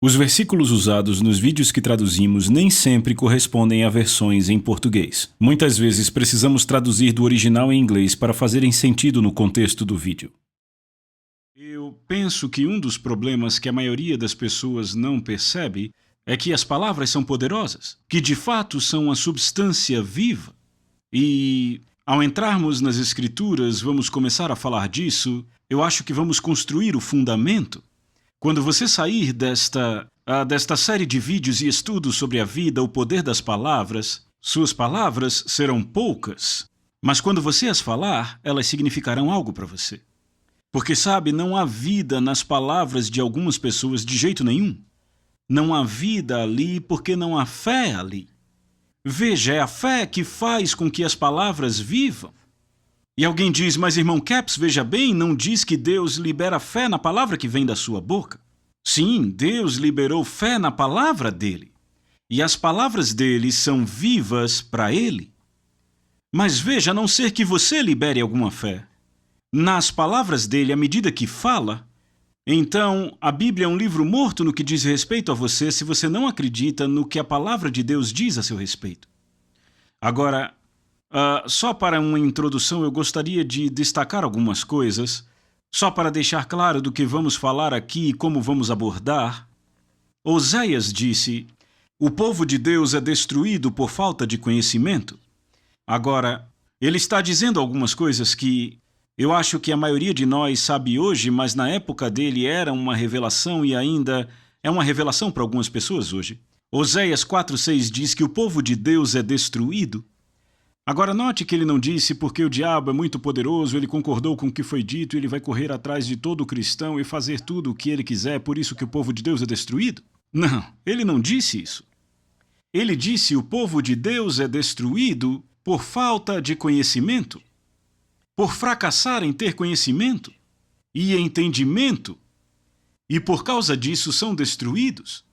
Os versículos usados nos vídeos que traduzimos nem sempre correspondem a versões em português. Muitas vezes precisamos traduzir do original em inglês para fazerem sentido no contexto do vídeo. Eu penso que um dos problemas que a maioria das pessoas não percebe é que as palavras são poderosas, que de fato são uma substância viva. E, ao entrarmos nas Escrituras, vamos começar a falar disso. Eu acho que vamos construir o fundamento. Quando você sair desta série de vídeos e estudos sobre a vida, o poder das palavras, suas palavras serão poucas, mas quando você as falar, elas significarão algo para você. Porque, sabe, não há vida nas palavras de algumas pessoas de jeito nenhum. Não há vida ali porque não há fé ali. Veja, é a fé que faz com que as palavras vivam. E alguém diz, mas irmão Caps, veja bem, não diz que Deus libera fé na palavra que vem da sua boca? Sim, Deus liberou fé na palavra dele. E as palavras dele são vivas para ele. Mas veja, a não ser que você libere alguma fé nas palavras dele à medida que fala, então a Bíblia é um livro morto no que diz respeito a você se você não acredita no que a palavra de Deus diz a seu respeito. Agora, só para uma introdução, eu gostaria de destacar algumas coisas, só para deixar claro do que vamos falar aqui e como vamos abordar. Oséias disse, o povo de Deus é destruído por falta de conhecimento. Agora, ele está dizendo algumas coisas que eu acho que a maioria de nós sabe hoje, mas na época dele era uma revelação e ainda é uma revelação para algumas pessoas hoje. Oséias 4:6 diz que o povo de Deus é destruído. Agora note que ele não disse porque o diabo é muito poderoso, ele concordou com o que foi dito e ele vai correr atrás de todo cristão e fazer tudo o que ele quiser, por isso que o povo de Deus é destruído? Não, ele não disse isso. Ele disse o povo de Deus é destruído por falta de conhecimento, por fracassar em ter conhecimento e entendimento, e por causa disso são destruídos.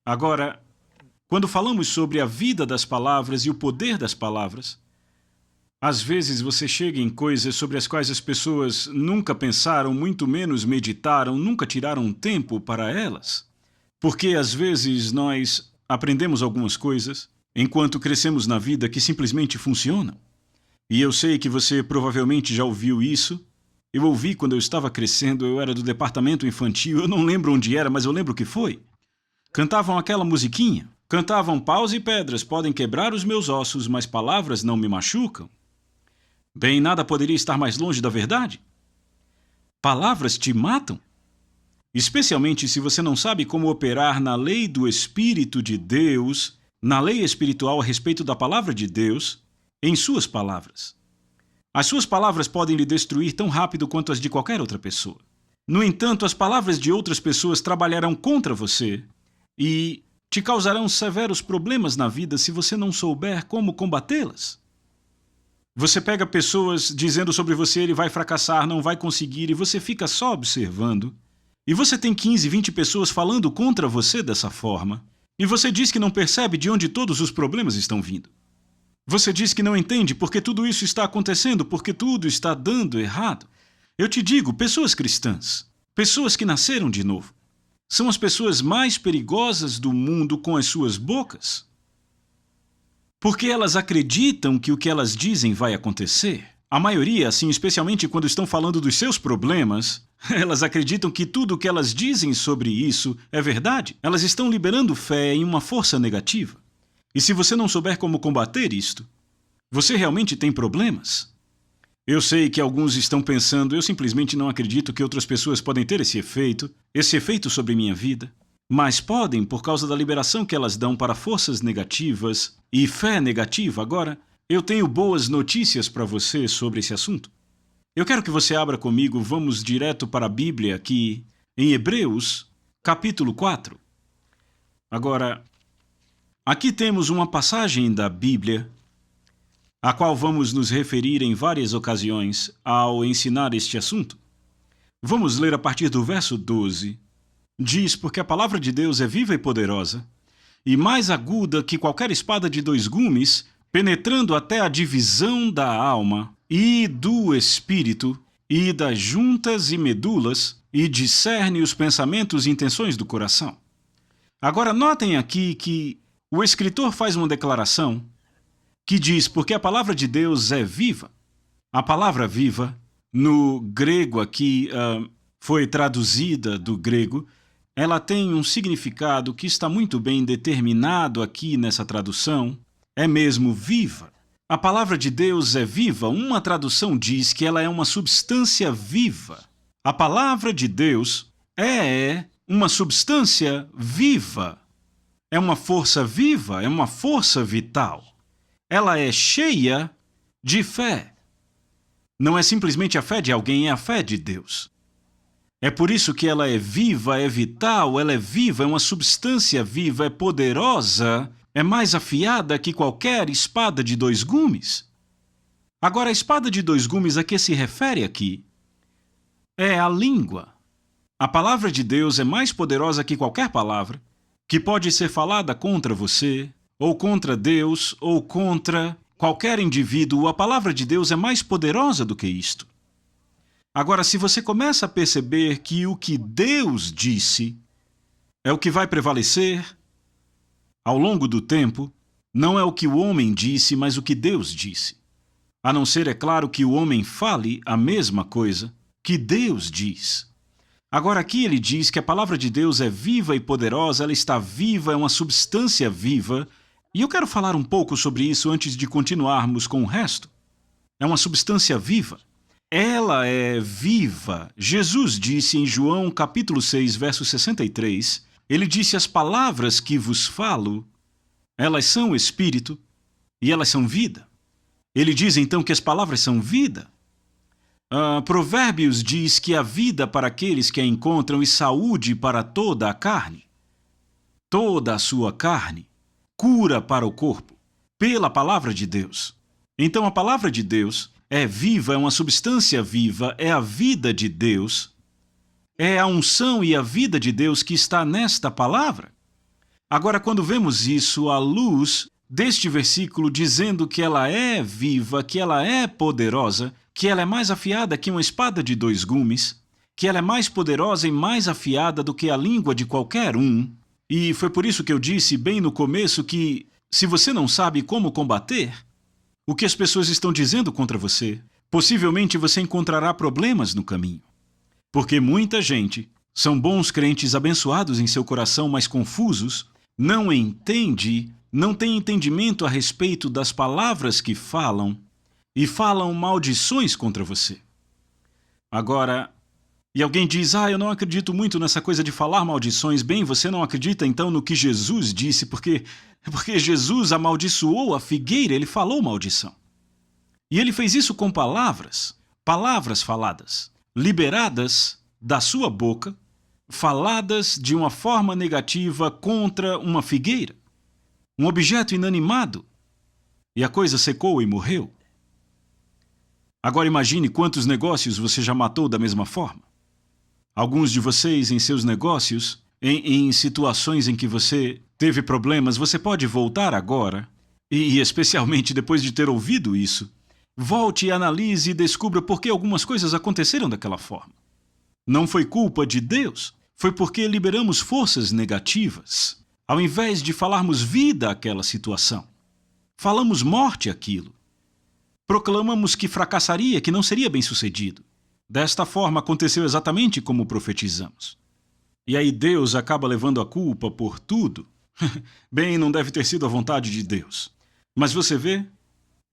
Agora, quando falamos sobre a vida das palavras e o poder das palavras, às vezes você chega em coisas sobre as quais as pessoas nunca pensaram, muito menos meditaram, nunca tiraram um tempo para elas. Porque às vezes nós aprendemos algumas coisas enquanto crescemos na vida que simplesmente funcionam. E eu sei que você provavelmente já ouviu isso. Eu ouvi quando eu estava crescendo, eu era do departamento infantil, eu não lembro onde era, mas eu lembro que foi. Cantavam aquela musiquinha. Cantavam paus e pedras podem quebrar os meus ossos, mas palavras não me machucam. Bem, nada poderia estar mais longe da verdade. Palavras te matam. Especialmente se você não sabe como operar na lei do Espírito de Deus, na lei espiritual a respeito da palavra de Deus, em suas palavras. As suas palavras podem lhe destruir tão rápido quanto as de qualquer outra pessoa. No entanto, as palavras de outras pessoas trabalharão contra você e te causarão severos problemas na vida se você não souber como combatê-las. Você pega pessoas dizendo sobre você, ele vai fracassar, não vai conseguir, e você fica só observando. E você tem 15, 20 pessoas falando contra você dessa forma. E você diz que não percebe de onde todos os problemas estão vindo. Você diz que não entende porque tudo isso está acontecendo, porque tudo está dando errado. Eu te digo, pessoas cristãs, pessoas que nasceram de novo, são as pessoas mais perigosas do mundo com as suas bocas. Porque elas acreditam que o que elas dizem vai acontecer. A maioria, assim, especialmente quando estão falando dos seus problemas, elas acreditam que tudo o que elas dizem sobre isso é verdade. Elas estão liberando fé em uma força negativa. E se você não souber como combater isto, você realmente tem problemas. Eu sei que alguns estão pensando, eu simplesmente não acredito que outras pessoas podem ter esse efeito sobre minha vida. Mas podem por causa da liberação que elas dão para forças negativas e fé negativa. Agora, eu tenho boas notícias para você sobre esse assunto. Eu quero que você abra comigo, vamos direto para a Bíblia aqui, em Hebreus, capítulo 4. Agora, aqui temos uma passagem da Bíblia a qual vamos nos referir em várias ocasiões ao ensinar este assunto. Vamos ler a partir do verso 12. Diz, porque a palavra de Deus é viva e poderosa, e mais aguda que qualquer espada de 2 gumes, penetrando até a divisão da alma e do espírito, e das juntas e medulas, e discerne os pensamentos e intenções do coração. Agora, notem aqui que o escritor faz uma declaração que diz, porque a palavra de Deus é viva. A palavra viva, no grego aqui, foi traduzida do grego, ela tem um significado que está muito bem determinado aqui nessa tradução, é mesmo viva. A palavra de Deus é viva, uma tradução diz que ela é uma substância viva. A palavra de Deus é uma substância viva. É uma força viva, é uma força vital. Ela é cheia de fé. Não é simplesmente a fé de alguém, é a fé de Deus. É por isso que ela é viva, é vital, ela é viva, é uma substância viva, é poderosa, é mais afiada que qualquer espada de dois gumes. Agora, a espada de dois gumes a que se refere aqui é a língua. A palavra de Deus é mais poderosa que qualquer palavra que pode ser falada contra você, ou contra Deus, ou contra qualquer indivíduo. A palavra de Deus é mais poderosa do que isto. Agora, se você começa a perceber que o que Deus disse é o que vai prevalecer ao longo do tempo, não é o que o homem disse, mas o que Deus disse. A não ser, é claro, que o homem fale a mesma coisa que Deus diz. Agora aqui ele diz que a palavra de Deus é viva e poderosa, ela está viva, é uma substância viva, e eu quero falar um pouco sobre isso antes de continuarmos com o resto. É uma substância viva. Ela é viva. Jesus disse em João capítulo 6, verso 63, ele disse, as palavras que vos falo, elas são espírito e elas são vida. Ele diz então que as palavras são vida. Provérbios diz que a vida para aqueles que a encontram e saúde para toda a carne. Toda a sua carne, cura para o corpo, pela palavra de Deus. Então a palavra de Deus é viva, é uma substância viva, é a vida de Deus, é a unção e a vida de Deus que está nesta palavra. Agora, quando vemos isso à luz deste versículo dizendo que ela é viva, que ela é poderosa, que ela é mais afiada que uma espada de dois gumes, que ela é mais poderosa e mais afiada do que a língua de qualquer um, e foi por isso que eu disse bem no começo que, se você não sabe como combater o que as pessoas estão dizendo contra você, possivelmente você encontrará problemas no caminho. Porque muita gente são bons crentes abençoados em seu coração, mas confusos, não tem entendimento a respeito das palavras que falam e falam maldições contra você. Agora, e alguém diz, eu não acredito muito nessa coisa de falar maldições. Bem, você não acredita então no que Jesus disse, porque Jesus amaldiçoou a figueira, ele falou maldição. E ele fez isso com palavras faladas, liberadas da sua boca, faladas de uma forma negativa contra uma figueira, um objeto inanimado, e a coisa secou e morreu. Agora imagine quantos negócios você já matou da mesma forma. Alguns de vocês em seus negócios, em situações em que você teve problemas, você pode voltar agora, e especialmente depois de ter ouvido isso, volte e analise e descubra por que algumas coisas aconteceram daquela forma. Não foi culpa de Deus, foi porque liberamos forças negativas. Ao invés de falarmos vida àquela situação, falamos morte àquilo. Proclamamos que fracassaria, que não seria bem-sucedido. Desta forma, aconteceu exatamente como profetizamos. E aí Deus acaba levando a culpa por tudo. Bem, não deve ter sido a vontade de Deus. Mas você vê,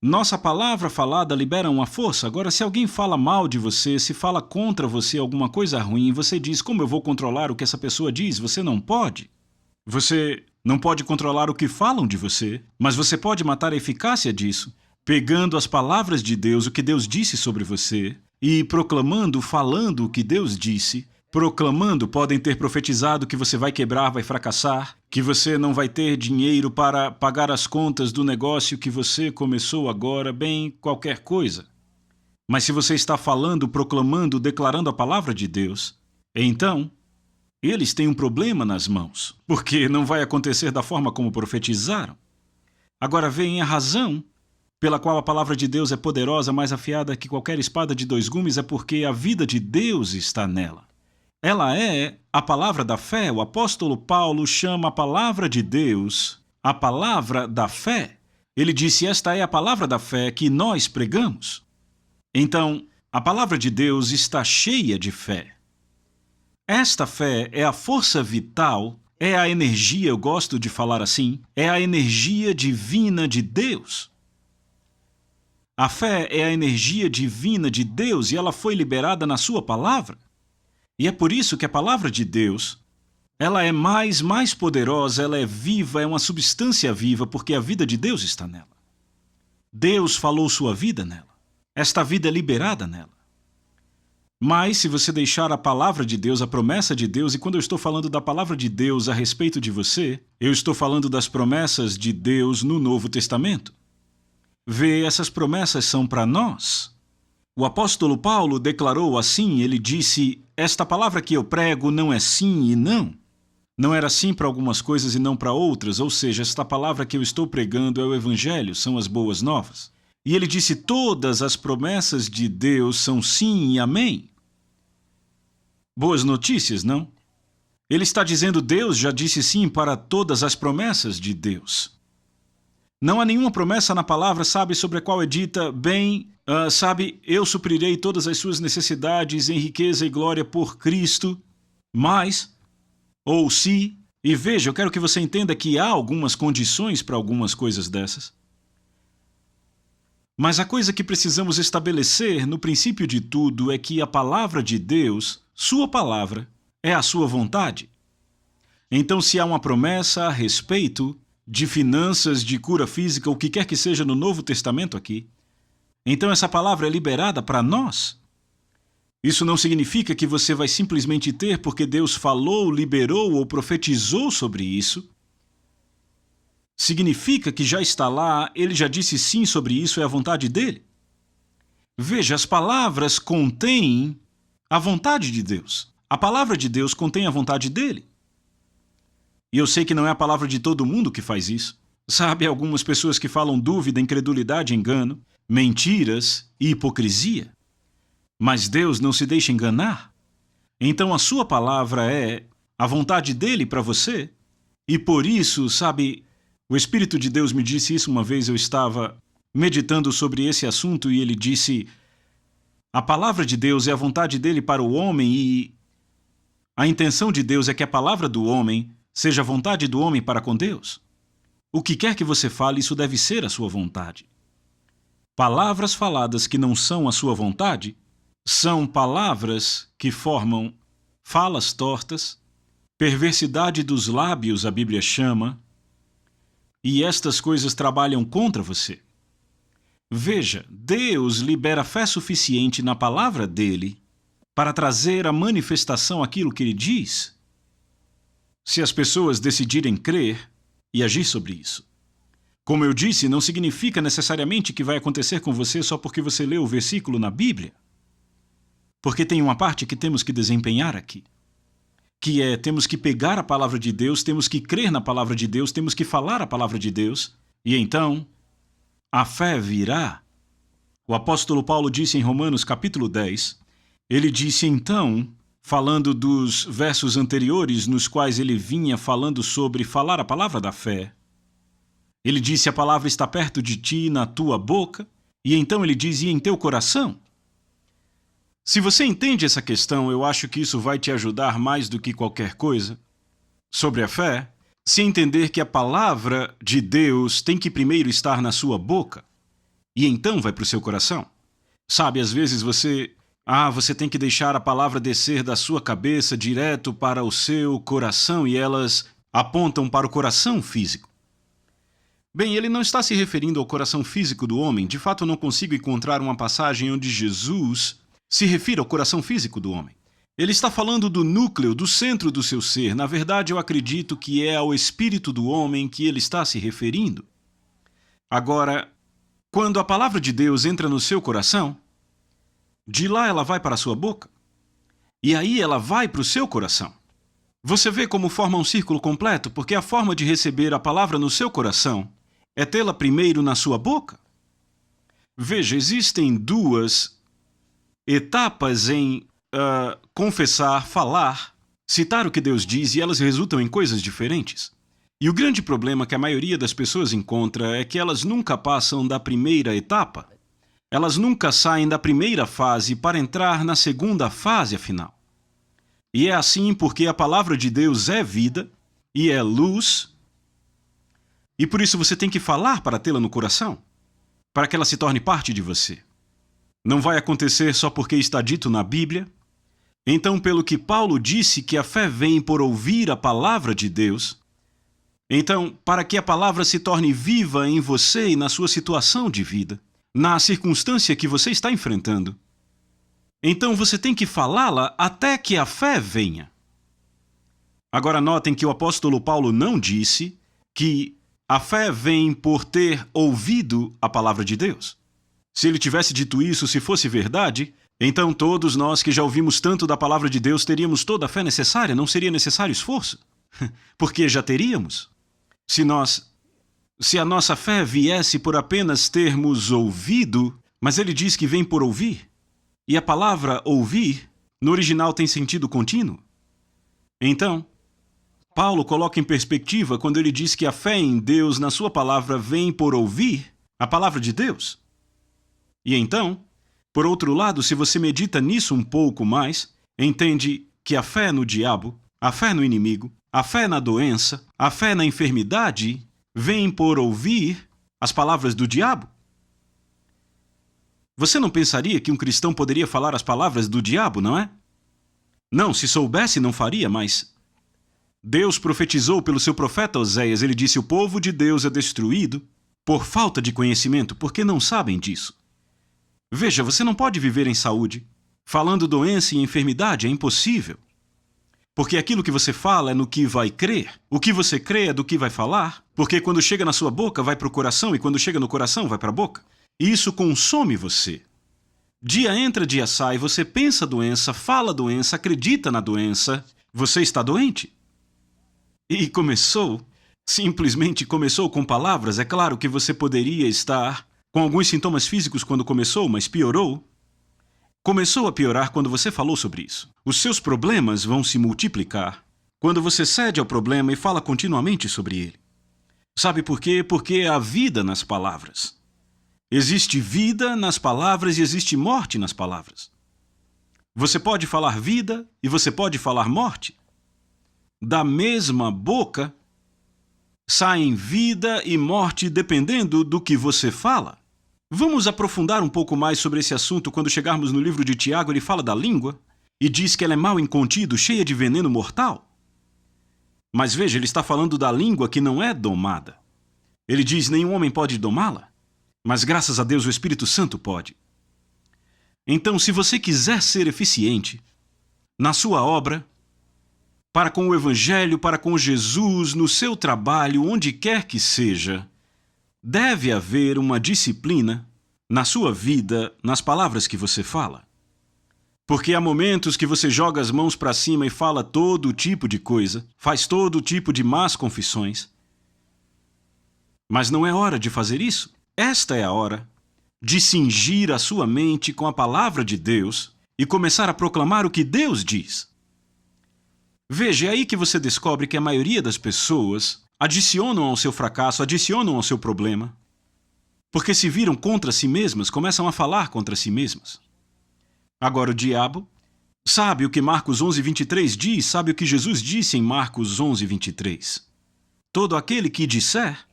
nossa palavra falada libera uma força. Agora, se alguém fala mal de você, se fala contra você alguma coisa ruim, você diz, como eu vou controlar o que essa pessoa diz? Você não pode. Você não pode controlar o que falam de você, mas você pode matar a eficácia disso, pegando as palavras de Deus, o que Deus disse sobre você, e proclamando, falando o que Deus disse. Proclamando, podem ter profetizado que você vai quebrar, vai fracassar, que você não vai ter dinheiro para pagar as contas do negócio que você começou agora, bem, qualquer coisa. Mas se você está falando, proclamando, declarando a palavra de Deus, então eles têm um problema nas mãos, porque não vai acontecer da forma como profetizaram. Agora vem a razão pela qual a palavra de Deus é poderosa, mais afiada que qualquer espada de dois gumes, é porque a vida de Deus está nela. Ela é a palavra da fé. O apóstolo Paulo chama a palavra de Deus a palavra da fé. Ele disse: esta é a palavra da fé que nós pregamos. Então, a palavra de Deus está cheia de fé. Esta fé é a força vital, é a energia, eu gosto de falar assim, é a energia divina de Deus. A fé é a energia divina de Deus e ela foi liberada na sua palavra. E é por isso que a palavra de Deus, ela é mais poderosa, ela é viva, é uma substância viva, porque a vida de Deus está nela. Deus falou sua vida nela. Esta vida é liberada nela. Mas se você deixar a palavra de Deus, a promessa de Deus, e quando eu estou falando da palavra de Deus a respeito de você, eu estou falando das promessas de Deus no Novo Testamento. Vê, essas promessas são para nós. O apóstolo Paulo declarou assim, ele disse: esta palavra que eu prego não é sim e não. Não era sim para algumas coisas e não para outras, ou seja, esta palavra que eu estou pregando é o Evangelho, são as boas novas. E ele disse: todas as promessas de Deus são sim e amém. Boas notícias, não? Ele está dizendo: Deus já disse sim para todas as promessas de Deus. Não há nenhuma promessa na palavra, sabe, sobre a qual é dita: bem, eu suprirei todas as suas necessidades em riqueza e glória por Cristo, mas, ou se, e veja, eu quero que você entenda que há algumas condições para algumas coisas dessas. Mas a coisa que precisamos estabelecer no princípio de tudo é que a palavra de Deus, sua palavra, é a sua vontade. Então, se há uma promessa a respeito de finanças, de cura física, o que quer que seja no Novo Testamento aqui, então essa palavra é liberada para nós. Isso não significa que você vai simplesmente ter porque Deus falou, liberou ou profetizou sobre isso. Significa que já está lá, ele já disse sim sobre isso, é a vontade dele. Veja, as palavras contêm a vontade de Deus. A palavra de Deus contém a vontade dele. E eu sei que não é a palavra de todo mundo que faz isso. Sabe, algumas pessoas que falam dúvida, incredulidade, engano, mentiras e hipocrisia. Mas Deus não se deixa enganar. Então a sua palavra é a vontade dele para você. E por isso, sabe, o Espírito de Deus me disse isso uma vez, eu estava meditando sobre esse assunto e ele disse: a palavra de Deus é a vontade dele para o homem e a intenção de Deus é que a palavra do homem seja a vontade do homem para com Deus. O que quer que você fale, isso deve ser a sua vontade. Palavras faladas que não são a sua vontade são palavras que formam falas tortas, perversidade dos lábios, a Bíblia chama, e estas coisas trabalham contra você. Veja, Deus libera fé suficiente na palavra dele para trazer à manifestação aquilo que ele diz, se as pessoas decidirem crer e agir sobre isso. Como eu disse, não significa necessariamente que vai acontecer com você só porque você leu o versículo na Bíblia. Porque tem uma parte que temos que desempenhar aqui, que é, temos que pegar a palavra de Deus, temos que crer na palavra de Deus, temos que falar a palavra de Deus, e então a fé virá. O apóstolo Paulo disse em Romanos capítulo 10, ele disse então, falando dos versos anteriores nos quais ele vinha falando sobre falar a palavra da fé, ele disse: a palavra está perto de ti, na tua boca, e então ele diz: e em teu coração. Se você entende essa questão, eu acho que isso vai te ajudar mais do que qualquer coisa sobre a fé, se entender que a palavra de Deus tem que primeiro estar na sua boca, e então vai para o seu coração. Sabe, às vezes você tem que deixar a palavra descer da sua cabeça direto para o seu coração e elas apontam para o coração físico. Bem, ele não está se referindo ao coração físico do homem. De fato, eu não consigo encontrar uma passagem onde Jesus se refira ao coração físico do homem. Ele está falando do núcleo, do centro do seu ser. Na verdade, eu acredito que é ao espírito do homem que ele está se referindo. Agora, quando a palavra de Deus entra no seu coração, de lá ela vai para a sua boca. E aí ela vai para o seu coração. Você vê como forma um círculo completo? Porque a forma de receber a palavra no seu coração é tê-la primeiro na sua boca. Veja, existem duas etapas em confessar, falar, citar o que Deus diz e elas resultam em coisas diferentes. E o grande problema que a maioria das pessoas encontra é que elas nunca passam da primeira etapa. Elas nunca saem da primeira fase para entrar na segunda fase afinal. E é assim porque a palavra de Deus é vida e é luz. E por isso você tem que falar para tê-la no coração, para que ela se torne parte de você. Não vai acontecer só porque está dito na Bíblia. Então, pelo que Paulo disse que a fé vem por ouvir a palavra de Deus, então, para que a palavra se torne viva em você e na sua situação de vida, na circunstância que você está enfrentando, então você tem que falá-la até que a fé venha. Agora notem que o apóstolo Paulo não disse que a fé vem por ter ouvido a palavra de Deus. Se ele tivesse dito isso, se fosse verdade, então todos nós que já ouvimos tanto da palavra de Deus teríamos toda a fé necessária, não seria necessário esforço. Porque já teríamos. Se a nossa fé viesse por apenas termos ouvido, mas ele diz que vem por ouvir, e a palavra ouvir, no original tem sentido contínuo. Então, Paulo coloca em perspectiva quando ele diz que a fé em Deus, na sua palavra, vem por ouvir a palavra de Deus. E então, por outro lado, se você medita nisso um pouco mais, entende que a fé no diabo, a fé no inimigo, a fé na doença, a fé na enfermidade, vem por ouvir as palavras do diabo. Você não pensaria que um cristão poderia falar as palavras do diabo, não é? Não, se soubesse não faria, mas Deus profetizou pelo seu profeta Oséias. Ele disse: o povo de Deus é destruído por falta de conhecimento, porque não sabem disso. Veja, você não pode viver em saúde. Falando doença e enfermidade é impossível. Porque aquilo que você fala é no que vai crer. O que você crê é do que vai falar. Porque quando chega na sua boca, vai para o coração, e quando chega no coração, vai para a boca. E isso consome você. Dia entra, dia sai, você pensa a doença, fala a doença, acredita na doença. Você está doente. E simplesmente começou com palavras. É claro que você poderia estar com alguns sintomas físicos quando começou, mas piorou. Começou a piorar quando você falou sobre isso. Os seus problemas vão se multiplicar quando você cede ao problema e fala continuamente sobre ele. Sabe por quê? Porque há vida nas palavras. Existe vida nas palavras e existe morte nas palavras. Você pode falar vida e você pode falar morte. Da mesma boca saem vida e morte dependendo do que você fala. Vamos aprofundar um pouco mais sobre esse assunto quando chegarmos no livro de Tiago. Ele fala da língua e diz que ela é mal incontido, cheia de veneno mortal. Mas veja, ele está falando da língua que não é domada. Ele diz: nenhum homem pode domá-la, mas graças a Deus o Espírito Santo pode. Então, se você quiser ser eficiente na sua obra, para com o Evangelho, para com Jesus, no seu trabalho, onde quer que seja, deve haver uma disciplina na sua vida, nas palavras que você fala. Porque há momentos que você joga as mãos para cima e fala todo tipo de coisa, faz todo tipo de más confissões. Mas não é hora de fazer isso. Esta é a hora de cingir a sua mente com a palavra de Deus e começar a proclamar o que Deus diz. Veja, é aí que você descobre que a maioria das pessoas adicionam ao seu fracasso, adicionam ao seu problema, porque se viram contra si mesmas, começam a falar contra si mesmas. Agora o diabo sabe o que Marcos 11:23 diz, sabe o que Jesus disse em Marcos 11:23. Todo aquele que disser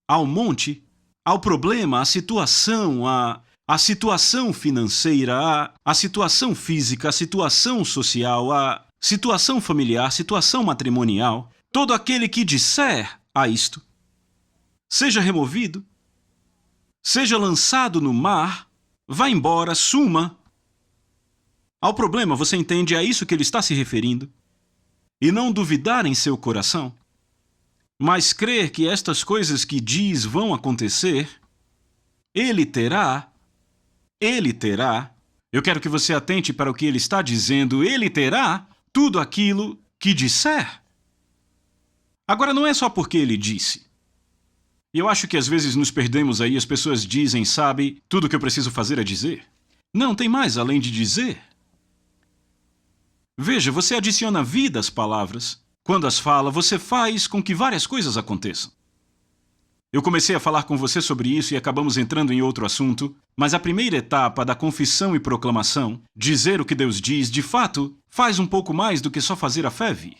ao monte, ao problema, à situação, à situação financeira, à situação física, à situação social, à situação familiar, situação matrimonial, todo aquele que disser a isto, seja removido, seja lançado no mar, vá embora, suma. Ao problema, você entende, é a isso que ele está se referindo. E não duvidar em seu coração, mas crer que estas coisas que diz vão acontecer, ele terá. Eu quero que você atente para o que ele está dizendo. Ele terá tudo aquilo que disser. Agora, não é só porque ele disse. E eu acho que às vezes nos perdemos aí, as pessoas dizem, sabe, tudo que eu preciso fazer é dizer. Não, tem mais além de dizer. Veja, você adiciona vida às palavras. Quando as fala, você faz com que várias coisas aconteçam. Eu comecei a falar com você sobre isso e acabamos entrando em outro assunto, mas a primeira etapa da confissão e proclamação, dizer o que Deus diz, de fato, faz um pouco mais do que só fazer a fé vir.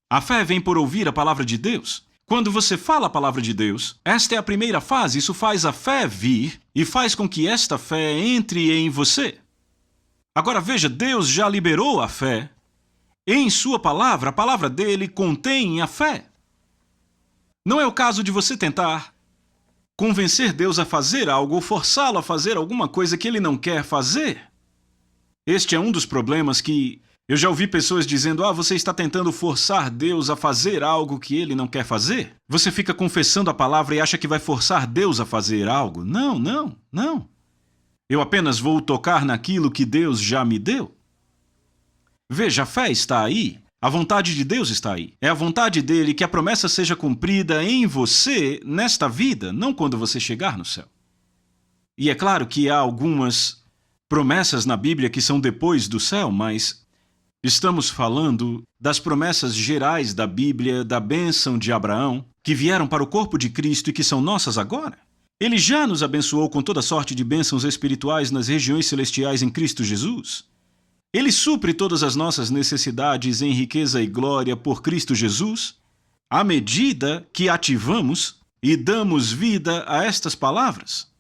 A fé vem por ouvir a palavra de Deus. Quando você fala a palavra de Deus, esta é a primeira fase, isso faz a fé vir e faz com que esta fé entre em você. Agora veja, Deus já liberou a fé. Em sua palavra, a palavra dele contém a fé. Não é o caso de você tentar convencer Deus a fazer algo ou forçá-lo a fazer alguma coisa que ele não quer fazer. Este é um dos problemas que eu já ouvi pessoas dizendo: você está tentando forçar Deus a fazer algo que ele não quer fazer. Você fica confessando a palavra e acha que vai forçar Deus a fazer algo. Não, não, não. Eu apenas vou tocar naquilo que Deus já me deu. Veja, a fé está aí. A vontade de Deus está aí. É a vontade dele que a promessa seja cumprida em você nesta vida, não quando você chegar no céu. E é claro que há algumas promessas na Bíblia que são depois do céu, mas estamos falando das promessas gerais da Bíblia, da bênção de Abraão, que vieram para o corpo de Cristo e que são nossas agora. Ele já nos abençoou com toda sorte de bênçãos espirituais nas regiões celestiais em Cristo Jesus. Ele supre todas as nossas necessidades em riqueza e glória por Cristo Jesus, à medida que ativamos e damos vida a estas palavras.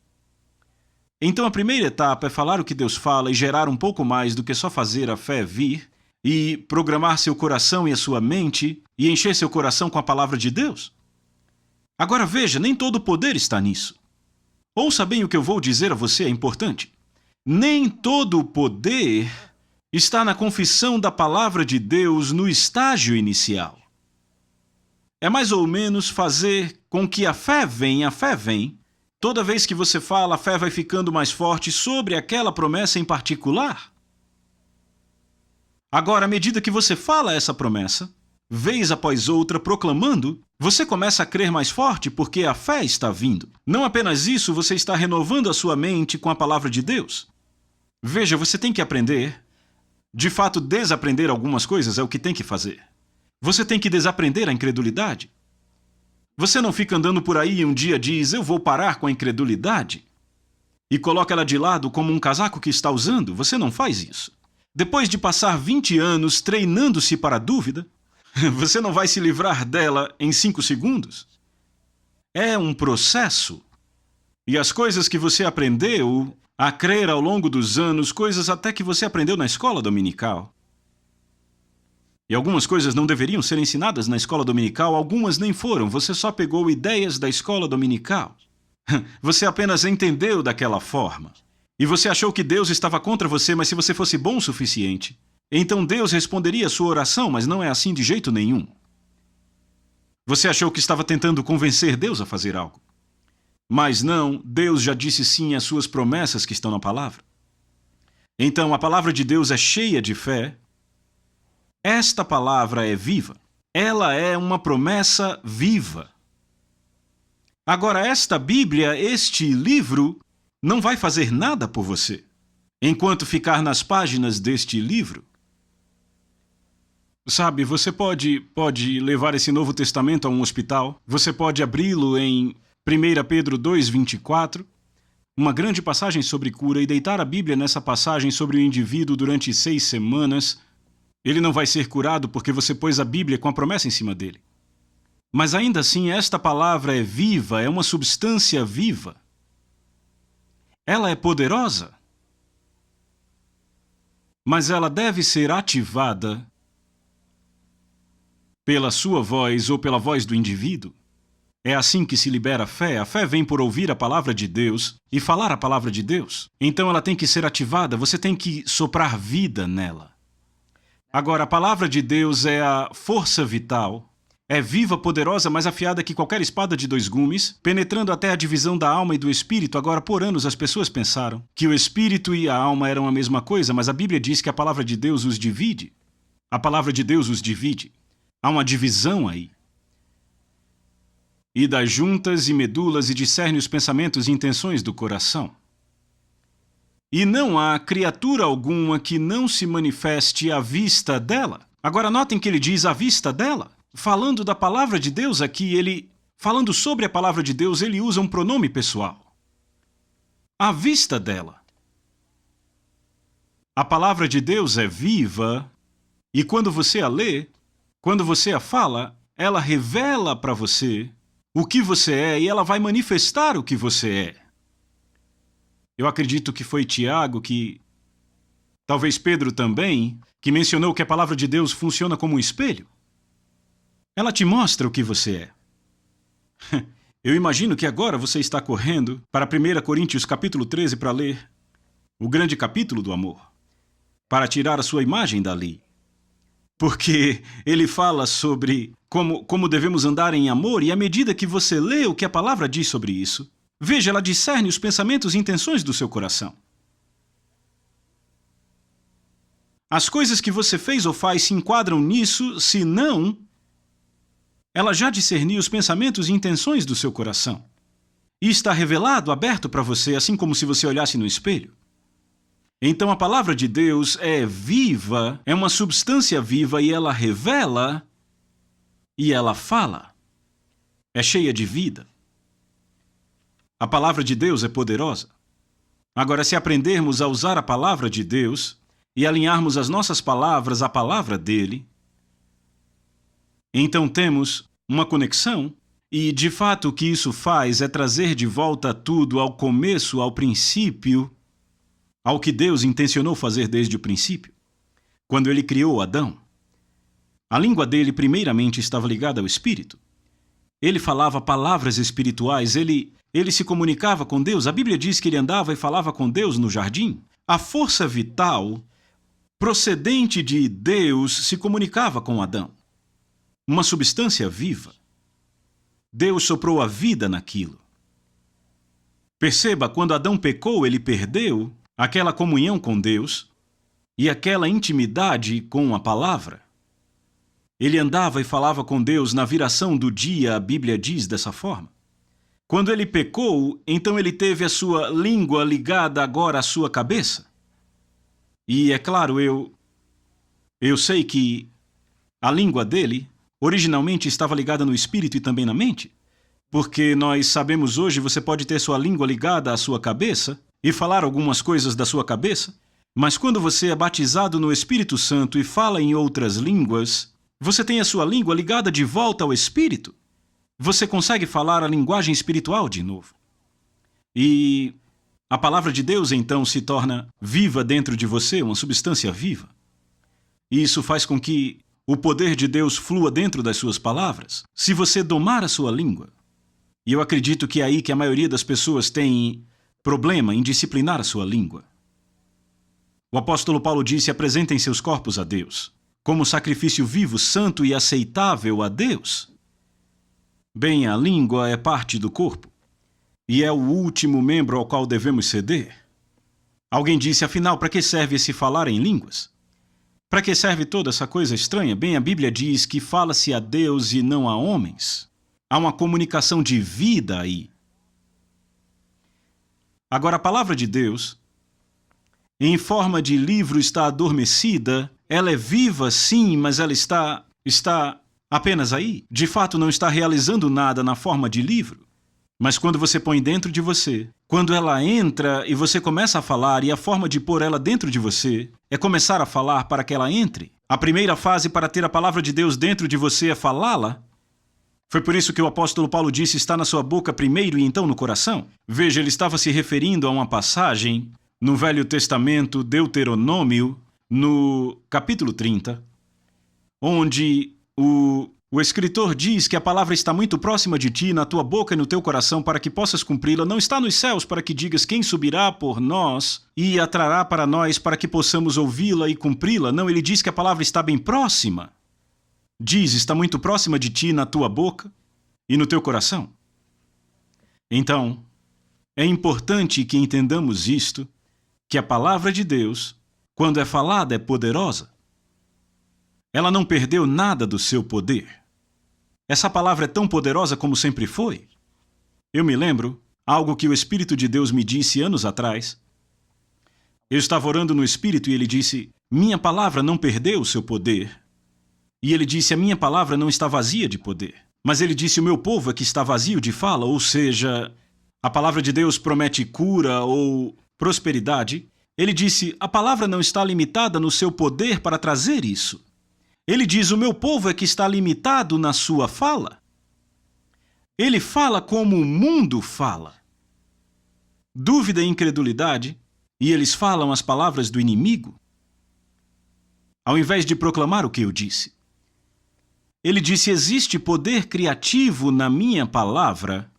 Então a primeira etapa é falar o que Deus fala e gerar um pouco mais do que só fazer a fé vir e programar seu coração e a sua mente e encher seu coração com a palavra de Deus. Agora veja, nem todo o poder está nisso. Ouça bem o que eu vou dizer a você, é importante. Nem todo o poder está na confissão da palavra de Deus no estágio inicial. É mais ou menos fazer com que a fé vem. Toda vez que você fala, a fé vai ficando mais forte sobre aquela promessa em particular. Agora, à medida que você fala essa promessa, vez após outra proclamando, você começa a crer mais forte porque a fé está vindo. Não apenas isso, você está renovando a sua mente com a palavra de Deus. Veja, você tem que aprender. De fato, desaprender algumas coisas é o que tem que fazer. Você tem que desaprender a incredulidade. Você não fica andando por aí e um dia diz: eu vou parar com a incredulidade, e coloca ela de lado como um casaco que está usando. Você não faz isso. Depois de passar 20 anos treinando-se para a dúvida, você não vai se livrar dela em 5 segundos. É um processo. E as coisas que você aprendeu a crer ao longo dos anos, coisas até que você aprendeu na escola dominical. E algumas coisas não deveriam ser ensinadas na escola dominical, algumas nem foram, você só pegou ideias da escola dominical. Você apenas entendeu daquela forma. E você achou que Deus estava contra você, mas se você fosse bom o suficiente, então Deus responderia a sua oração, mas não é assim de jeito nenhum. Você achou que estava tentando convencer Deus a fazer algo. Mas não, Deus já disse sim às suas promessas que estão na palavra. Então, a palavra de Deus é cheia de fé. Esta palavra é viva. Ela é uma promessa viva. Agora, esta Bíblia, este livro, não vai fazer nada por você enquanto ficar nas páginas deste livro. Sabe, você pode levar esse Novo Testamento a um hospital, você pode abri-lo em 1 Pedro 2:24, uma grande passagem sobre cura, e deitar a Bíblia nessa passagem sobre o indivíduo durante 6 semanas. Ele não vai ser curado porque você pôs a Bíblia com a promessa em cima dele. Mas ainda assim, esta palavra é viva, é uma substância viva. Ela é poderosa. Mas ela deve ser ativada pela sua voz ou pela voz do indivíduo. É assim que se libera a fé. A fé vem por ouvir a palavra de Deus e falar a palavra de Deus. Então ela tem que ser ativada, você tem que soprar vida nela. Agora, a palavra de Deus é a força vital. É viva, poderosa, mais afiada que qualquer espada de 2 gumes, penetrando até a divisão da alma e do espírito. Agora, por anos, as pessoas pensaram que o espírito e a alma eram a mesma coisa, mas a Bíblia diz que a palavra de Deus os divide. A palavra de Deus os divide. Há uma divisão aí. E das juntas e medulas e discerne os pensamentos e intenções do coração. e não há criatura alguma que não se manifeste à vista dela. Agora notem que ele diz à vista dela. Falando da palavra de Deus aqui, falando sobre a palavra de Deus, ele usa um pronome pessoal. À vista dela. A palavra de Deus é viva, e quando você a lê, quando você a fala, ela revela para você o que você é e ela vai manifestar o que você é. Eu acredito que foi Tiago talvez Pedro também, que mencionou que a palavra de Deus funciona como um espelho. Ela te mostra o que você é. Eu imagino que agora você está correndo para 1 Coríntios capítulo 13 para ler o grande capítulo do amor, para tirar a sua imagem dali. Porque ele fala sobre como devemos andar em amor, e à medida que você lê o que a palavra diz sobre isso, veja, ela discerne os pensamentos e intenções do seu coração. As coisas que você fez ou faz se enquadram nisso, se não, ela já discerniu os pensamentos e intenções do seu coração. E está revelado, aberto para você, assim como se você olhasse no espelho. Então a palavra de Deus é viva, é uma substância viva e ela revela e ela fala. É cheia de vida. A palavra de Deus é poderosa. Agora, se aprendermos a usar a palavra de Deus e alinharmos as nossas palavras à palavra dele, então temos uma conexão e, de fato, o que isso faz é trazer de volta tudo ao começo, ao princípio, ao que Deus intencionou fazer desde o princípio, quando ele criou Adão. A língua dele primeiramente estava ligada ao Espírito. Ele falava palavras espirituais, ele se comunicava com Deus. A Bíblia diz que ele andava e falava com Deus no jardim. A força vital procedente de Deus se comunicava com Adão. Uma substância viva. Deus soprou a vida naquilo. Perceba, quando Adão pecou, ele perdeu aquela comunhão com Deus e aquela intimidade com a palavra. Ele andava e falava com Deus na viração do dia, a Bíblia diz dessa forma. Quando ele pecou, então ele teve a sua língua ligada agora à sua cabeça. E é claro, eu sei que a língua dele originalmente estava ligada no espírito e também na mente, porque nós sabemos hoje você pode ter sua língua ligada à sua cabeça e falar algumas coisas da sua cabeça, mas quando você é batizado no Espírito Santo e fala em outras línguas, você tem a sua língua ligada de volta ao Espírito. Você consegue falar a linguagem espiritual de novo. E a palavra de Deus então se torna viva dentro de você, uma substância viva. E isso faz com que o poder de Deus flua dentro das suas palavras, se você domar a sua língua. E eu acredito que é aí que a maioria das pessoas tem problema em disciplinar a sua língua. O apóstolo Paulo disse: apresentem seus corpos a Deus, como sacrifício vivo, santo e aceitável a Deus. Bem, a língua é parte do corpo, e é o último membro ao qual devemos ceder. Alguém disse: afinal, para que serve esse falar em línguas? Para que serve toda essa coisa estranha? Bem, a Bíblia diz que fala-se a Deus e não a homens. Há uma comunicação de vida aí. Agora, a palavra de Deus, em forma de livro, está adormecida. Ela é viva, sim, mas ela está apenas aí. De fato, não está realizando nada na forma de livro. Mas quando você põe dentro de você, quando ela entra e você começa a falar, e a forma de pôr ela dentro de você é começar a falar para que ela entre. A primeira fase para ter a palavra de Deus dentro de você é falá-la. Foi por isso que o apóstolo Paulo disse: está na sua boca primeiro e então no coração. Veja, ele estava se referindo a uma passagem no Velho Testamento, Deuteronômio, no capítulo 30, onde o escritor diz que a palavra está muito próxima de ti, na tua boca e no teu coração, para que possas cumpri-la. Não está nos céus para que digas: quem subirá por nós e a trará para nós para que possamos ouvi-la e cumpri-la. Não, ele diz que a palavra está bem próxima. Diz: está muito próxima de ti, na tua boca e no teu coração. Então, é importante que entendamos isto, que a palavra de Deus, quando é falada, é poderosa. Ela não perdeu nada do seu poder. Essa palavra é tão poderosa como sempre foi. Eu me lembro algo que o Espírito de Deus me disse anos atrás. Eu estava orando no Espírito e ele disse: minha palavra não perdeu o seu poder. E ele disse: a minha palavra não está vazia de poder. Mas ele disse: o meu povo é que está vazio de fala, ou seja, a palavra de Deus promete cura ou prosperidade. Ele disse: a palavra não está limitada no seu poder para trazer isso. Ele diz: o meu povo é que está limitado na sua fala. Ele fala como o mundo fala. Dúvida e incredulidade, e eles falam as palavras do inimigo, ao invés de proclamar o que eu disse. Ele disse: existe poder criativo na minha palavra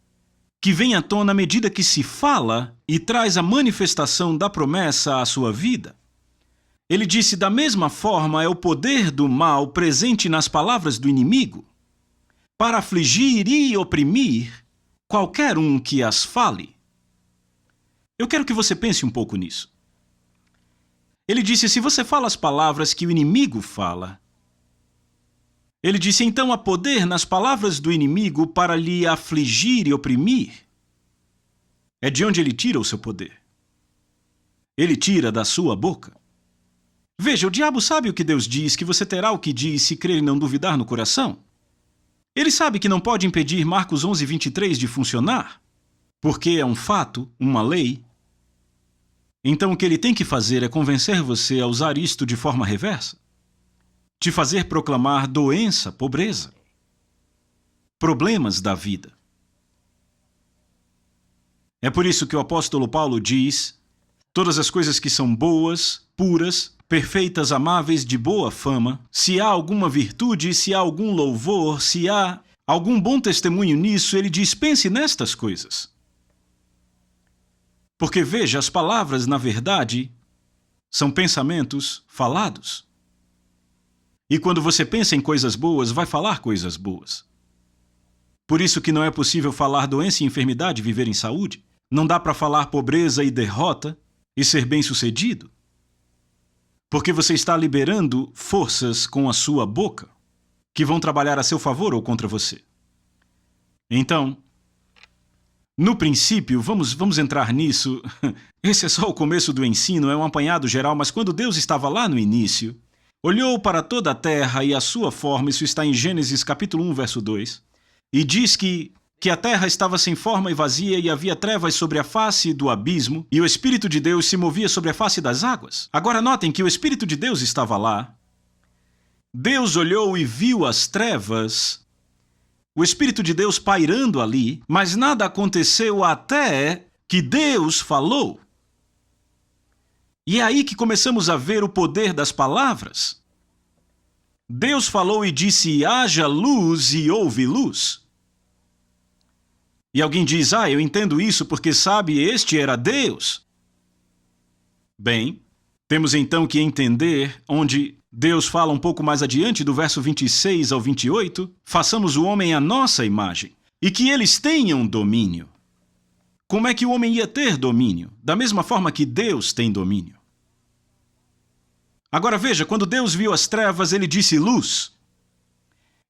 que vem à tona à medida que se fala e traz a manifestação da promessa à sua vida. Ele disse: da mesma forma é o poder do mal presente nas palavras do inimigo para afligir e oprimir qualquer um que as fale. Eu quero que você pense um pouco nisso. Ele disse: se você fala as palavras que o inimigo fala, ele disse, então há poder nas palavras do inimigo para lhe afligir e oprimir. É de onde ele tira o seu poder. Ele tira da sua boca. Veja, o diabo sabe o que Deus diz, que você terá o que diz se crer e não duvidar no coração. Ele sabe que não pode impedir Marcos 11:23 de funcionar, porque é um fato, uma lei. Então o que ele tem que fazer é convencer você a usar isto de forma reversa. Te fazer proclamar doença, pobreza, problemas da vida. É por isso que o apóstolo Paulo diz: todas as coisas que são boas, puras, perfeitas, amáveis, de boa fama, se há alguma virtude, se há algum louvor, se há algum bom testemunho nisso, ele diz: pense nestas coisas. Porque veja, as palavras, na verdade, são pensamentos falados. E quando você pensa em coisas boas, vai falar coisas boas. Por isso que não é possível falar doença e enfermidade e viver em saúde. Não dá para falar pobreza e derrota e ser bem-sucedido. Porque você está liberando forças com a sua boca que vão trabalhar a seu favor ou contra você. Então, no princípio, vamos entrar nisso. Esse é só o começo do ensino, é um apanhado geral, mas quando Deus estava lá no início, olhou para toda a terra e a sua forma, isso está em Gênesis capítulo 1, verso 2, e diz que a terra estava sem forma e vazia e havia trevas sobre a face do abismo e o Espírito de Deus se movia sobre a face das águas. Agora notem que o Espírito de Deus estava lá. Deus olhou e viu as trevas, o Espírito de Deus pairando ali, mas nada aconteceu até que Deus falou. E é aí que começamos a ver o poder das palavras. Deus falou e disse: haja luz, e houve luz. E alguém diz: eu entendo isso porque, sabe, este era Deus. Bem, temos então que entender onde Deus fala um pouco mais adiante, do verso 26 ao 28, façamos o homem à nossa imagem, e que eles tenham domínio. Como é que o homem ia ter domínio? Da mesma forma que Deus tem domínio. Agora veja, quando Deus viu as trevas, ele disse luz.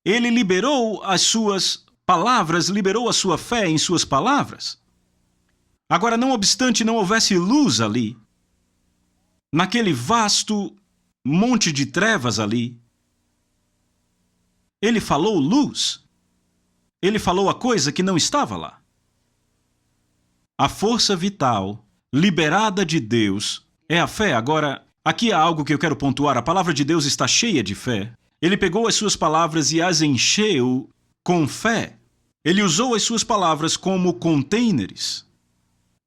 Ele liberou as suas palavras, liberou a sua fé em suas palavras. Agora, não obstante não houvesse luz ali, naquele vasto monte de trevas ali, ele falou luz. Ele falou a coisa que não estava lá. A força vital liberada de Deus é a fé. Agora, aqui há algo que eu quero pontuar. A palavra de Deus está cheia de fé. Ele pegou as suas palavras e as encheu com fé. Ele usou as suas palavras como containers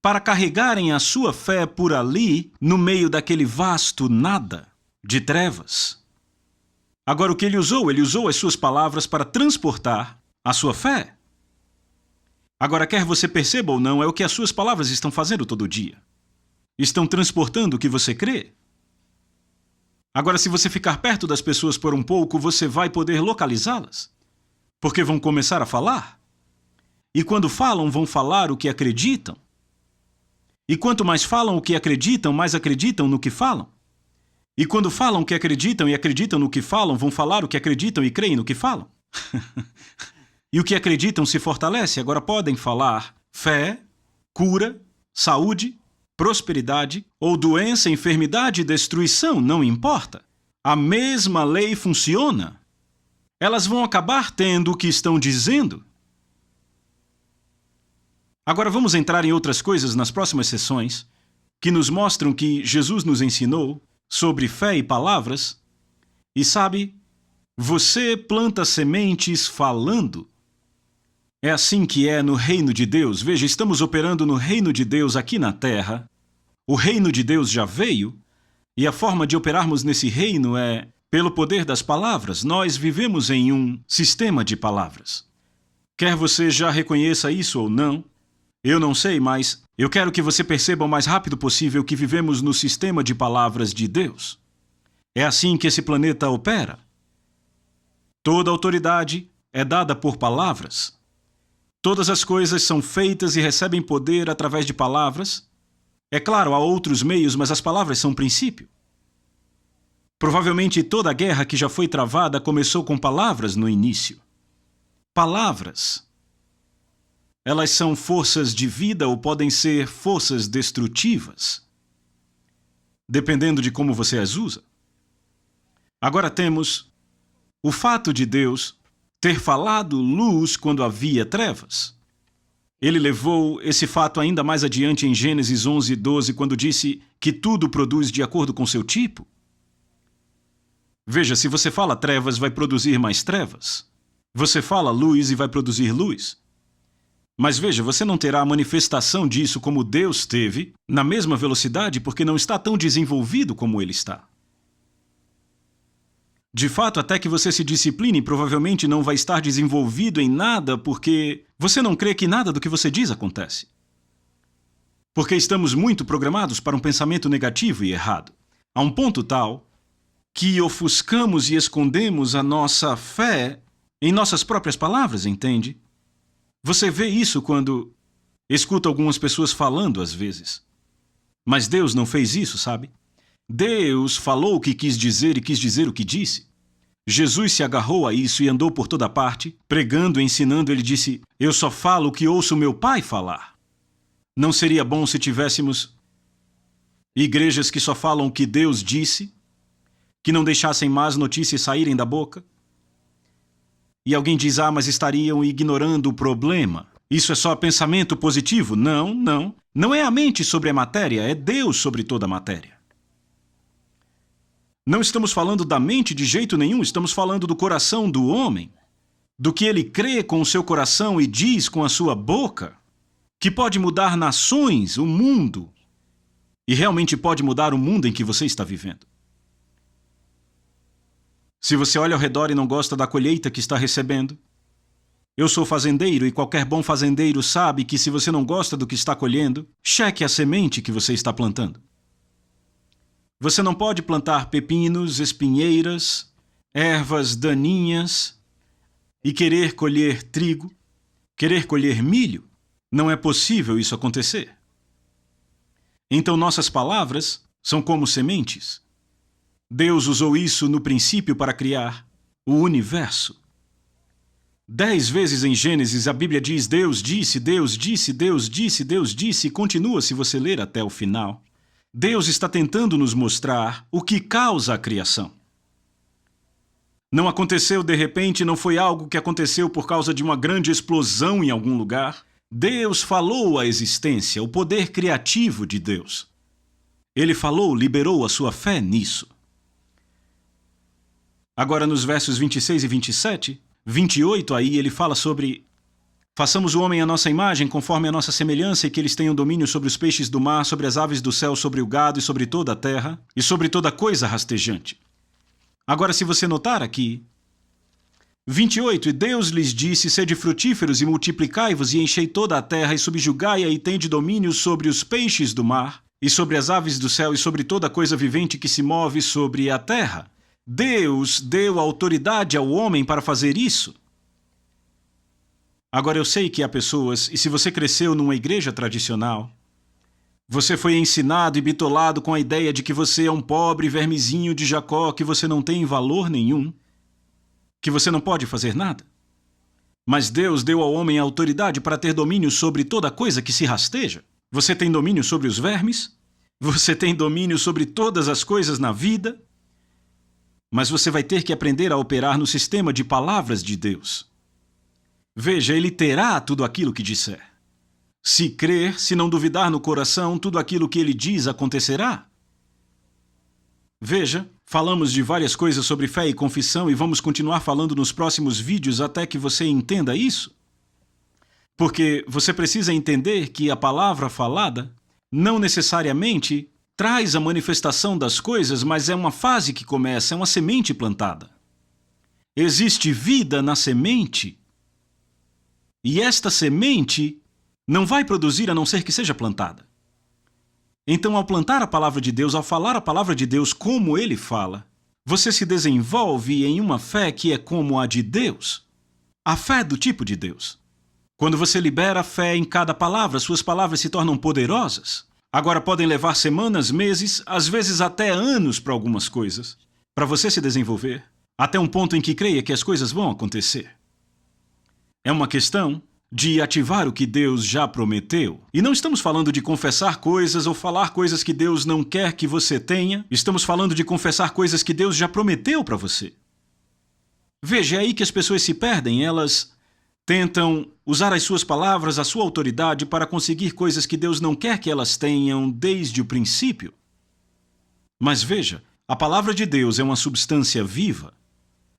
para carregarem a sua fé por ali, no meio daquele vasto nada de trevas. Agora, o que ele usou as suas palavras para transportar a sua fé. Agora, quer você perceba ou não, é o que as suas palavras estão fazendo todo dia. Estão transportando o que você crê. Agora, se você ficar perto das pessoas por um pouco, você vai poder localizá-las, porque vão começar a falar. E quando falam, vão falar o que acreditam. E quanto mais falam o que acreditam, mais acreditam no que falam. E quando falam o que acreditam e acreditam no que falam, vão falar o que acreditam e creem no que falam. E o que acreditam se fortalece. Agora podem falar fé, cura, saúde, prosperidade, ou doença, enfermidade, destruição, não importa. A mesma lei funciona. Elas vão acabar tendo o que estão dizendo. Agora vamos entrar em outras coisas nas próximas sessões que nos mostram que Jesus nos ensinou sobre fé e palavras. E sabe, você planta sementes falando. É assim que é no reino de Deus. Veja, estamos operando no reino de Deus aqui na Terra. O reino de Deus já veio, e a forma de operarmos nesse reino é pelo poder das palavras. Nós vivemos em um sistema de palavras. Quer você já reconheça isso ou não, eu não sei, mas eu quero que você perceba o mais rápido possível que vivemos no sistema de palavras de Deus. É assim que esse planeta opera. Toda autoridade é dada por palavras. Todas as coisas são feitas e recebem poder através de palavras. É claro, há outros meios, mas as palavras são o princípio. Provavelmente toda a guerra que já foi travada começou com palavras no início. Palavras. Elas são forças de vida ou podem ser forças destrutivas, dependendo de como você as usa. Agora temos o fato de Deus ter falado luz quando havia trevas. Ele levou esse fato ainda mais adiante em Gênesis 11:12, quando disse que tudo produz de acordo com seu tipo. Veja, se você fala trevas, vai produzir mais trevas. Você fala luz e vai produzir luz. Mas veja, você não terá a manifestação disso como Deus teve, na mesma velocidade, porque não está tão desenvolvido como ele está. De fato, até que você se discipline, provavelmente não vai estar desenvolvido em nada porque você não crê que nada do que você diz acontece. Porque estamos muito programados para um pensamento negativo e errado, a um ponto tal que ofuscamos e escondemos a nossa fé em nossas próprias palavras, entende? Você vê isso quando escuta algumas pessoas falando às vezes. Mas Deus não fez isso, sabe? Deus falou o que quis dizer e quis dizer o que disse. Jesus se agarrou a isso e andou por toda parte, pregando e ensinando. Ele disse, eu só falo o que ouço meu Pai falar. Não seria bom se tivéssemos igrejas que só falam o que Deus disse, que não deixassem más notícias saírem da boca? E alguém diz, mas estariam ignorando o problema. Isso é só pensamento positivo? Não, não. Não é a mente sobre a matéria, é Deus sobre toda a matéria. Não estamos falando da mente de jeito nenhum, estamos falando do coração do homem, do que ele crê com o seu coração e diz com a sua boca, que pode mudar nações, o mundo, e realmente pode mudar o mundo em que você está vivendo. Se você olha ao redor e não gosta da colheita que está recebendo, eu sou fazendeiro e qualquer bom fazendeiro sabe que se você não gosta do que está colhendo, cheque a semente que você está plantando. Você não pode plantar pepinos, espinheiras, ervas daninhas e querer colher trigo, querer colher milho. Não é possível isso acontecer. Então nossas palavras são como sementes. Deus usou isso no princípio para criar o universo. 10 vezes em Gênesis a Bíblia diz Deus disse, Deus disse, Deus disse, Deus disse e continua se você ler até o final. Deus está tentando nos mostrar o que causa a criação. Não aconteceu de repente, não foi algo que aconteceu por causa de uma grande explosão em algum lugar. Deus falou a existência, o poder criativo de Deus. Ele falou, liberou a sua fé nisso. Agora nos versos 26 e 27, 28 aí ele fala sobre façamos o homem à nossa imagem, conforme a nossa semelhança, e que eles tenham domínio sobre os peixes do mar, sobre as aves do céu, sobre o gado e sobre toda a terra, e sobre toda coisa rastejante. Agora, se você notar aqui, 28, e Deus lhes disse, sede frutíferos e multiplicai-vos, e enchei toda a terra, e subjugai-a, e tende domínio sobre os peixes do mar, e sobre as aves do céu, e sobre toda coisa vivente que se move sobre a terra. Deus deu autoridade ao homem para fazer isso. Agora eu sei que há pessoas, e se você cresceu numa igreja tradicional, você foi ensinado e bitolado com a ideia de que você é um pobre vermezinho de Jacó, que você não tem valor nenhum, que você não pode fazer nada. Mas Deus deu ao homem a autoridade para ter domínio sobre toda coisa que se rasteja. Você tem domínio sobre os vermes? Você tem domínio sobre todas as coisas na vida? Mas você vai ter que aprender a operar no sistema de palavras de Deus. Veja, Ele terá tudo aquilo que disser. Se crer, se não duvidar no coração, tudo aquilo que Ele diz acontecerá. Veja, falamos de várias coisas sobre fé e confissão e vamos continuar falando nos próximos vídeos até que você entenda isso. Porque você precisa entender que a palavra falada não necessariamente traz a manifestação das coisas, mas é uma fase que começa, é uma semente plantada. Existe vida na semente. E esta semente não vai produzir a não ser que seja plantada. Então, ao plantar a palavra de Deus, ao falar a palavra de Deus como Ele fala, você se desenvolve em uma fé que é como a de Deus. A fé do tipo de Deus. Quando você libera a fé em cada palavra, suas palavras se tornam poderosas. Agora podem levar semanas, meses, às vezes até anos para algumas coisas, para você se desenvolver, até um ponto em que creia que as coisas vão acontecer. É uma questão de ativar o que Deus já prometeu. E não estamos falando de confessar coisas ou falar coisas que Deus não quer que você tenha. Estamos falando de confessar coisas que Deus já prometeu para você. Veja, é aí que as pessoas se perdem. Elas tentam usar as suas palavras, a sua autoridade para conseguir coisas que Deus não quer que elas tenham desde o princípio. Mas veja, a palavra de Deus é uma substância viva.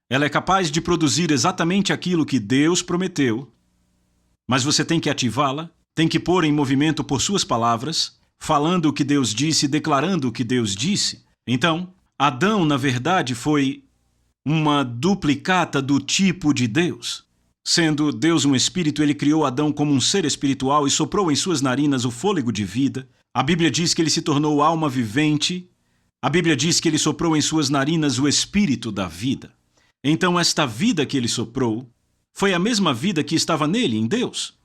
Ela é capaz de produzir exatamente aquilo que Deus prometeu. Mas você tem que ativá-la, tem que pôr em movimento por suas palavras, falando o que Deus disse, declarando o que Deus disse. Então, Adão, na verdade, foi uma duplicata do tipo de Deus. Sendo Deus um espírito, Ele criou Adão como um ser espiritual e soprou em suas narinas o fôlego de vida. A Bíblia diz que ele se tornou alma vivente. A Bíblia diz que ele soprou em suas narinas o espírito da vida. Então, esta vida que ele soprou foi a mesma vida que estava nele, em Deus.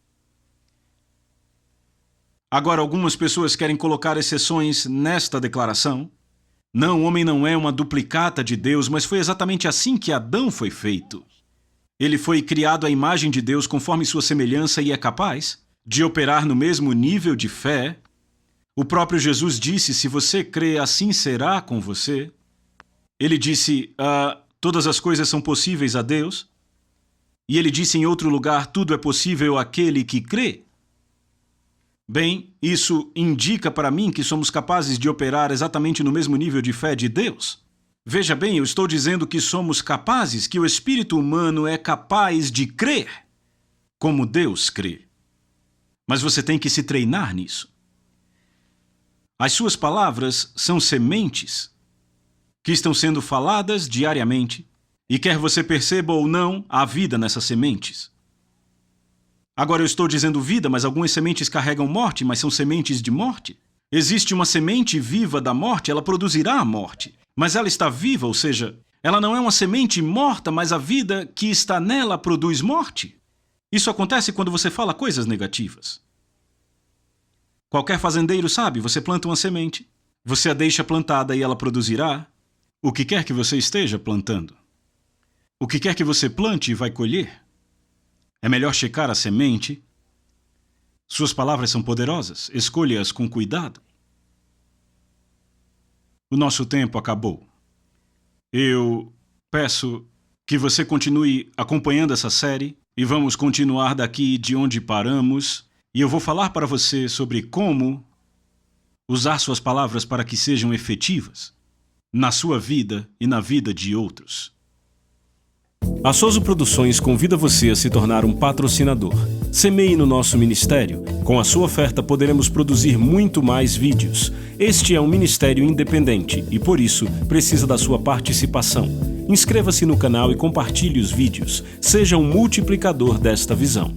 Agora, algumas pessoas querem colocar exceções nesta declaração. Não, o homem não é uma duplicata de Deus, mas foi exatamente assim que Adão foi feito. Ele foi criado à imagem de Deus conforme sua semelhança e é capaz de operar no mesmo nível de fé. O próprio Jesus disse, se você crê, assim será com você. Ele disse, todas as coisas são possíveis a Deus. E ele disse em outro lugar, tudo é possível àquele que crê. Bem, isso indica para mim que somos capazes de operar exatamente no mesmo nível de fé de Deus. Veja bem, eu estou dizendo que somos capazes, que o espírito humano é capaz de crer como Deus crê. Mas você tem que se treinar nisso. As suas palavras são sementes que estão sendo faladas diariamente. E quer você perceba ou não, há vida nessas sementes. Agora eu estou dizendo vida, mas algumas sementes carregam morte, mas são sementes de morte. Existe uma semente viva da morte, ela produzirá a morte. Mas ela está viva, ou seja, ela não é uma semente morta, mas a vida que está nela produz morte. Isso acontece quando você fala coisas negativas. Qualquer fazendeiro sabe, você planta uma semente, você a deixa plantada e ela produzirá o que quer que você esteja plantando. O que quer que você plante vai colher. É melhor checar a semente. Suas palavras são poderosas. Escolha-as com cuidado. O nosso tempo acabou. Eu peço que você continue acompanhando essa série e vamos continuar daqui de onde paramos. E eu vou falar para você sobre como usar suas palavras para que sejam efetivas na sua vida e na vida de outros. A Soso Produções convida você a se tornar um patrocinador. Semeie no nosso ministério. Com a sua oferta poderemos produzir muito mais vídeos. Este é um ministério independente e, por isso, precisa da sua participação. Inscreva-se no canal e compartilhe os vídeos. Seja um multiplicador desta visão.